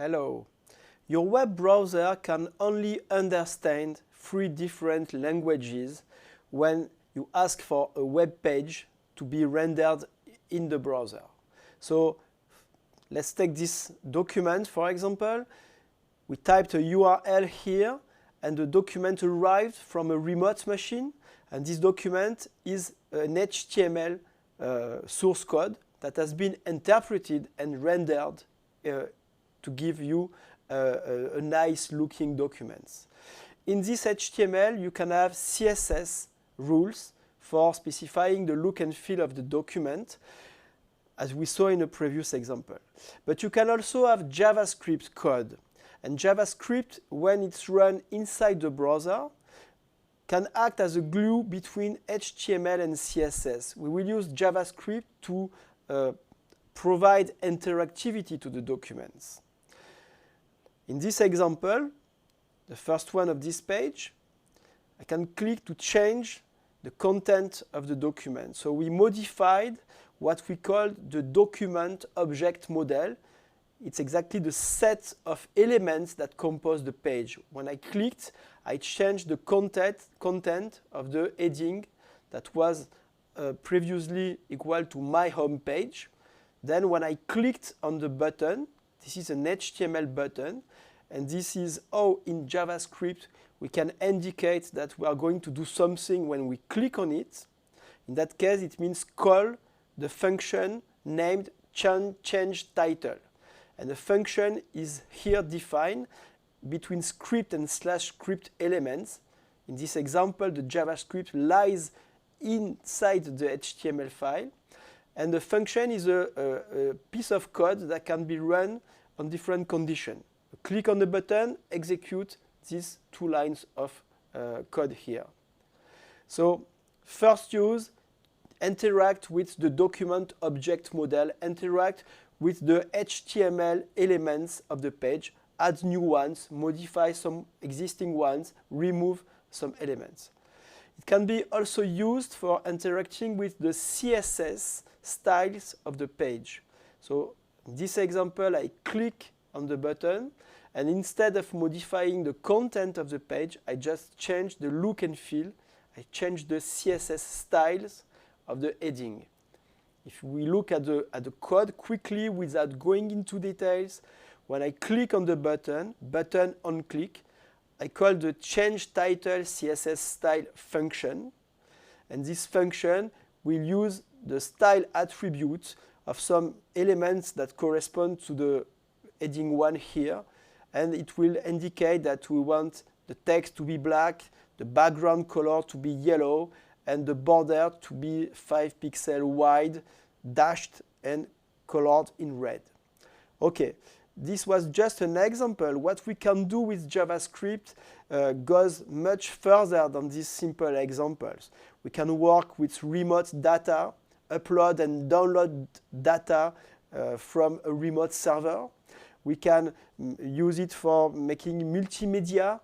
Hello. Your web browser can only understand 3 different languages when you ask for a web page to be rendered in the browser. So let's take this document, for example. We typed a URL here and the document arrived from a remote machine, and this document is an HTML source code that has been interpreted and rendered to give you a nice looking document. In this HTML, you can have CSS rules for specifying the look and feel of the document, as we saw in a previous example. But you can also have JavaScript code. And JavaScript, when it's run inside the browser, can act as a glue between HTML and CSS. We will use JavaScript to provide interactivity to the documents. In this example, the first one of this page, I can click to change the content of the document. So we modified what we call the document object model. It's exactly the set of elements that compose the page. When I clicked, I changed the content of the heading that was previously equal to my home page. Then when I clicked on the button, this is an HTML button, and this is how in JavaScript we can indicate that we are going to do something when we click on it. In that case, it means call the function named change title. And the function is here defined between script and /script elements. In this example, the JavaScript lies inside the HTML file. And the function is a piece of code that can be run on different conditions. Click on the button, execute these 2 lines of code here. So first use, interact with the document object model, interact with the HTML elements of the page, add new ones, modify some existing ones, remove some elements. It can be also used for interacting with the CSS styles of the page. So in this example, I click on the button, and instead of modifying the content of the page, I just change the look and feel. I change the CSS styles of the heading. If we look at the code quickly without going into details, when I click on the button on click, I call the change title CSS style function, and this function will use the style attribute of some elements that correspond to the heading 1 here, and it will indicate that we want the text to be black, the background color to be yellow, and the border to be 5 pixels wide, dashed and colored in red. Okay, this was just an example. What we can do with JavaScript goes much further than these simple examples. We can work with remote data, upload and download data from a remote server. We can use it for making multimedia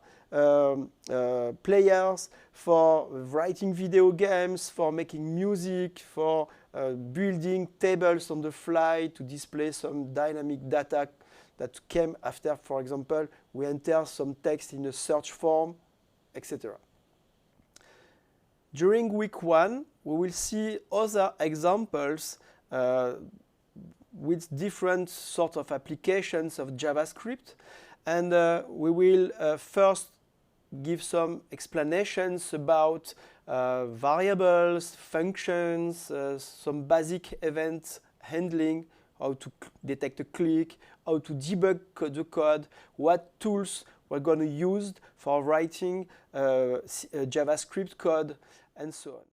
players, for writing video games, for making music, for building tables on the fly to display some dynamic data that came after, for example, we enter some text in a search form, etc. During week 1, we will see other examples with different sort of applications of JavaScript, and we will first give some explanations about variables, functions, some basic event handling, how to detect a click, how to debug the code, what tools we're going to use for writing JavaScript code, and so on.